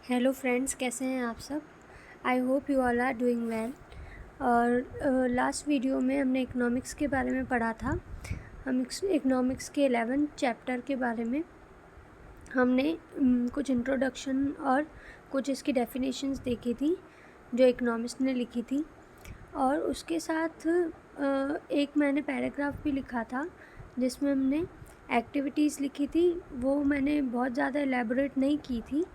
Hello friends, कैसे हैं आप सब। I hope you all are doing well. और लास्ट वीडियो में हमने इकोनॉमिक्स के बारे में पढ़ा था। हम इकोनॉमिक्स के 11th चैप्टर के बारे में हमने कुछ इंट्रोडक्शन और कुछ इसकी डेफिनेशंस देखी थी जो इकोनॉमिस्ट ने लिखी थी। और उसके साथ एक मैंने पैराग्राफ भी लिखा था जिसमें हमने एक्टिविटीज़ लिखी थी। वो मैंने बहुत ज़्यादा एलैबोरेट नहीं की थी,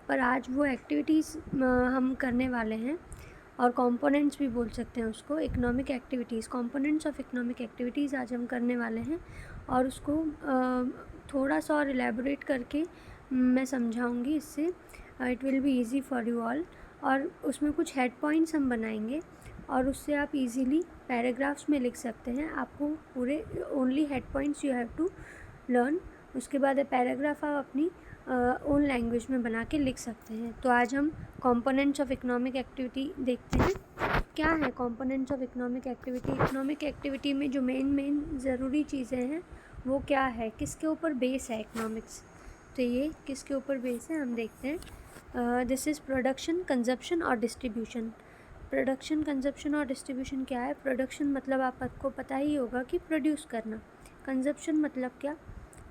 पर आज वो एक्टिविटीज़ हम करने वाले हैं। और कंपोनेंट्स भी बोल सकते हैं उसको, economic activities, components of economic activities आज हम करने वाले हैं। और उसको थोड़ा सा और एलैबोरेट करके मैं समझाऊंगी। इससे it will be easy for you all. और उसमें कुछ हेड पॉइंट्स हम बनाएंगे और उससे आप इजीली पैराग्राफ्स में लिख सकते हैं। आपको पूरे only head points you have to learn. उसके बाद पैराग्राफ आप अपनी ओन लैंग्वेज में बना के लिख सकते हैं। तो आज हम कंपोनेंट्स ऑफ इकोनॉमिक एक्टिविटी देखते हैं। क्या है components of economic activity. Economic activity में जो मेन ज़रूरी चीज़ें हैं वो क्या है, किसके ऊपर बेस है इकोनॉमिक्स। तो ये किसके ऊपर बेस है हम देखते हैं। दिस इज़ प्रोडक्शन, कंजप्शन और डिस्ट्रीब्यूशन। प्रोडक्शन, कंजप्शन और डिस्ट्रीब्यूशन क्या है। प्रोडक्शन मतलब आपको पता ही होगा कि प्रोड्यूस करना। कंजप्शन मतलब क्या,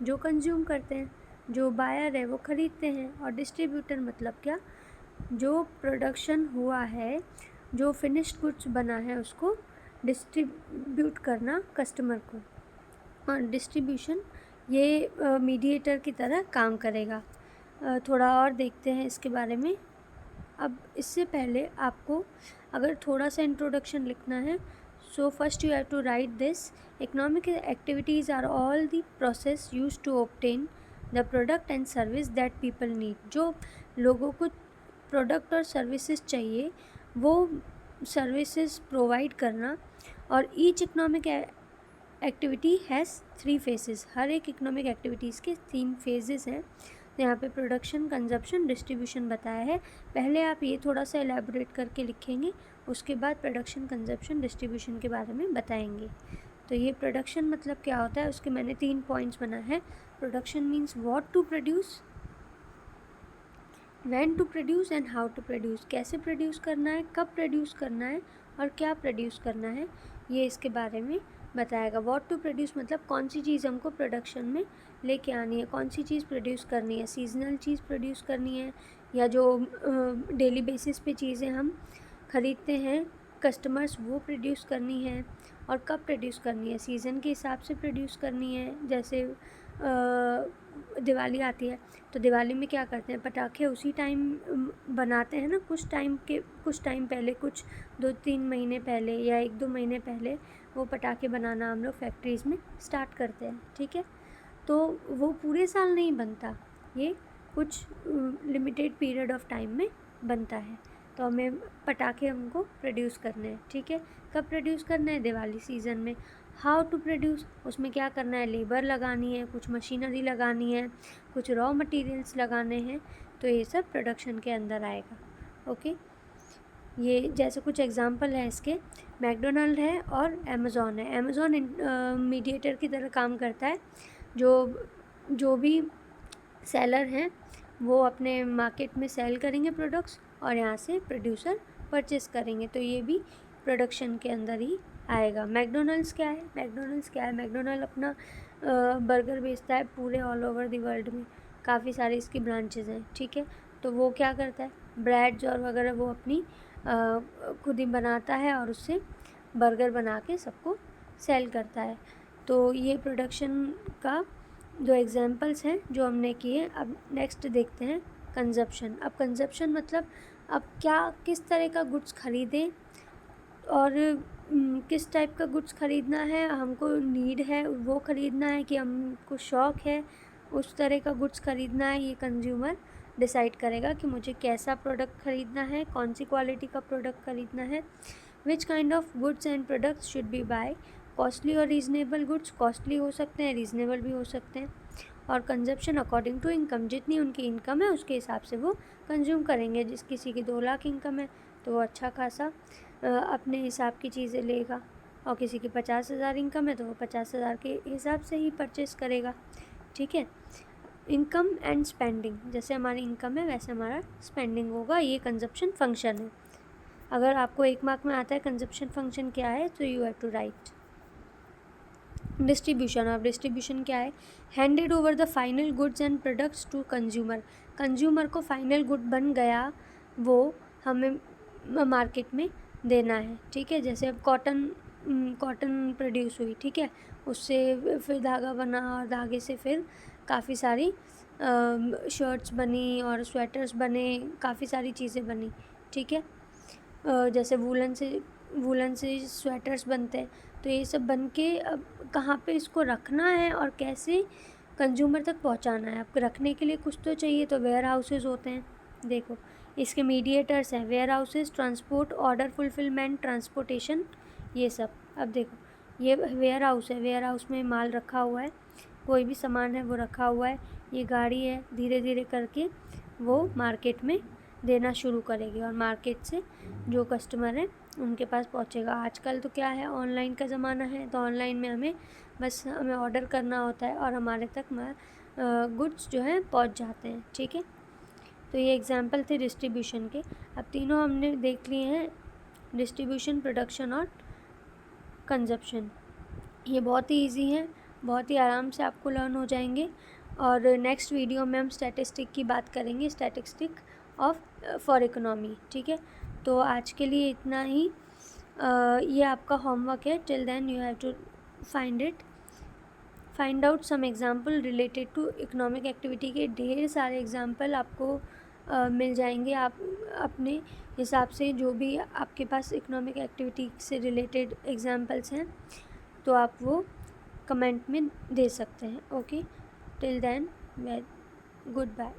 जो कंज्यूम करते हैं, जो बायर है वो ख़रीदते हैं। और डिस्ट्रीब्यूटर मतलब क्या, जो प्रोडक्शन हुआ है, जो फिनिश्ड गुड्स बना है उसको डिस्ट्रीब्यूट करना कस्टमर को। और डिस्ट्रीब्यूशन ये मीडिएटर की तरह काम करेगा। थोड़ा और देखते हैं इसके बारे में। अब इससे पहले आपको अगर थोड़ा सा इंट्रोडक्शन लिखना है, so first you have to write this. Economic activities are all the process use to obtain the product and service that people need. जो लोगों को प्रोडक्ट और सर्विसेज चाहिए वो सर्विसेज प्रोवाइड करना। और each economic activity has 3 phases. हर एक इकोनॉमिक एक्टिविटीज़ के 3 फेजेस हैं। यहाँ पे प्रोडक्शन, कंजप्शन, डिस्ट्रीब्यूशन बताया है। पहले आप ये थोड़ा सा एलैबोरेट करके लिखेंगे, उसके बाद प्रोडक्शन, कंजप्शन, डिस्ट्रीब्यूशन के बारे में बताएंगे। तो ये प्रोडक्शन मतलब क्या होता है, उसके मैंने 3 पॉइंट्स बना है। Production means what to produce, when to produce and how to produce. कैसे प्रोड्यूस करना है, कब प्रोड्यूस करना है और क्या प्रोड्यूस करना है, ये इसके बारे में बताएगा। व्हाट टू प्रोड्यूस मतलब कौन सी चीज़ हमको प्रोडक्शन में लेके आनी है, कौन सी चीज़ प्रोड्यूस करनी है, सीजनल चीज़ प्रोड्यूस करनी है या जो डेली बेसिस पे चीज़ें हम ख़रीदते हैं कस्टमर्स, वो प्रोड्यूस करनी है। और कब प्रोड्यूस करनी है, सीज़न के हिसाब से प्रोड्यूस करनी है। जैसे दिवाली आती है तो दिवाली में क्या करते हैं, पटाखे उसी टाइम बनाते हैं ना, कुछ टाइम पहले, कुछ 2-3 महीने पहले या 1-2 महीने पहले वो पटाखे बनाना हम लोग फैक्ट्रीज़ में स्टार्ट करते हैं। ठीक है, तो वो पूरे साल नहीं बनता, ये कुछ लिमिटेड पीरियड ऑफ टाइम में बनता है। तो हमें पटाखे हमको प्रोड्यूस करने हैं। ठीक है, कब प्रोड्यूस करना है, दिवाली सीज़न में। हाउ टू प्रोड्यूस, उसमें क्या करना है, लेबर लगानी है, कुछ मशीनरी लगानी है, कुछ रॉ मटेरियल्स लगाने हैं। तो ये सब प्रोडक्शन के अंदर आएगा। ओके, ये जैसे कुछ एग्जांपल है इसके, मैकडोनल्ड है और अमेज़ॉन है। अमेज़ॉन मीडिएटर की तरह काम करता है। जो भी सेलर हैं वो अपने मार्केट में सेल करेंगे प्रोडक्ट्स और यहाँ से प्रोड्यूसर परचेस करेंगे। तो ये भी प्रोडक्शन के अंदर ही आएगा। मैकडोनल्ड्स क्या है, मैकडोनल्ड अपना बर्गर बेचता है पूरे ऑल ओवर द वर्ल्ड में, काफ़ी सारी इसकी ब्रांचेज़ हैं। ठीक है, तो वो क्या करता है, ब्रेड्स और वगैरह वो अपनी खुद ही बनाता है और उससे बर्गर बना के सबको सेल करता है। तो ये प्रोडक्शन का जो एग्जांपल्स हैं जो हमने किए। अब नेक्स्ट देखते हैं कंजप्शन। अब कंजप्शन मतलब अब क्या, किस तरह का गुड्स ख़रीदें और किस टाइप का गुड्स ख़रीदना है, हमको नीड है वो ख़रीदना है कि हमको शौक़ है उस तरह का गुड्स ख़रीदना है। ये कंज्यूमर डिसाइड करेगा कि मुझे कैसा प्रोडक्ट ख़रीदना है, कौन सी क्वालिटी का प्रोडक्ट ख़रीदना है। Which kind of goods and products should be buy. Costly और रीज़नेबल गुड्स, कॉस्टली हो सकते हैं, रीज़नेबल भी हो सकते हैं। और कंजप्शन अकॉर्डिंग टू इनकम, जितनी उनकी इनकम है उसके हिसाब से वो कंज्यूम करेंगे। जिस किसी की 2 लाख इनकम है तो वो अच्छा खासा अपने हिसाब की चीज़ें लेगा, और किसी की 50,000 इनकम है तो वो 50,000 के हिसाब से ही परचेस करेगा। ठीक है, इनकम एंड स्पेंडिंग, जैसे हमारी इनकम है वैसे हमारा स्पेंडिंग होगा, ये कंजप्शन फंक्शन है। अगर आपको 1 मार्क में आता है कंजप्शन फंक्शन क्या है, तो you have to write. Distribution, और डिस्ट्रीब्यूशन क्या है, handed over the final goods and products to consumer. Consumer को फाइनल गुड बन गया वो हमें मार्केट में देना है, ठीक है। जैसे अब कॉटन प्रोड्यूस हुई, ठीक है, उससे फिर धागा बना और धागे से फिर काफ़ी सारी शर्ट्स बनी और स्वेटर्स बने, काफ़ी सारी चीज़ें बनी, ठीक है। जैसे वूलन से स्वेटर्स बनते हैं, तो ये सब बन के अब कहाँ पे इसको रखना है और कैसे कंज्यूमर तक पहुँचाना है। अब रखने के लिए कुछ तो चाहिए, तो वेयर हाउसेज़ होते हैं। देखो इसके मीडिएटर्स हैं, warehouses, transport, order fulfilment, transportation, ये सब। अब देखो ये वेयर हाउस है, वेयर हाउस में माल रखा हुआ है, कोई भी सामान है वो रखा हुआ है, ये गाड़ी है, धीरे धीरे करके वो मार्केट में देना शुरू करेगी और मार्केट से जो कस्टमर है उनके पास पहुंचेगा। आजकल तो क्या है, ऑनलाइन का ज़माना है, तो ऑनलाइन में हमें ऑर्डर करना होता है और हमारे तक गुड्स जो है पहुंच जाते हैं, ठीक है। तो ये एग्जांपल थे डिस्ट्रीब्यूशन के। अब तीनों हमने देख लिए हैं, डिस्ट्रीब्यूशन, प्रोडक्शन और कंजप्शन। ये बहुत ही ईजी हैं, बहुत ही आराम से आपको लर्न हो जाएंगे। और नेक्स्ट वीडियो में हम स्टैटिस्टिक की बात करेंगे, स्टैटिस्टिक फॉर इकोनॉमी, ठीक है। तो आज के लिए इतना ही। ये आपका होमवर्क है, till then you have to find out some example related to economic activity के ढेर सारे एग्जाम्पल आपको मिल जाएंगे। आप अपने हिसाब से जो भी आपके पास इकोनॉमिक एक्टिविटी से रिलेटेड एग्जाम्पल्स हैं तो आप वो कमेंट में दे सकते हैं। Okay, till then good bye.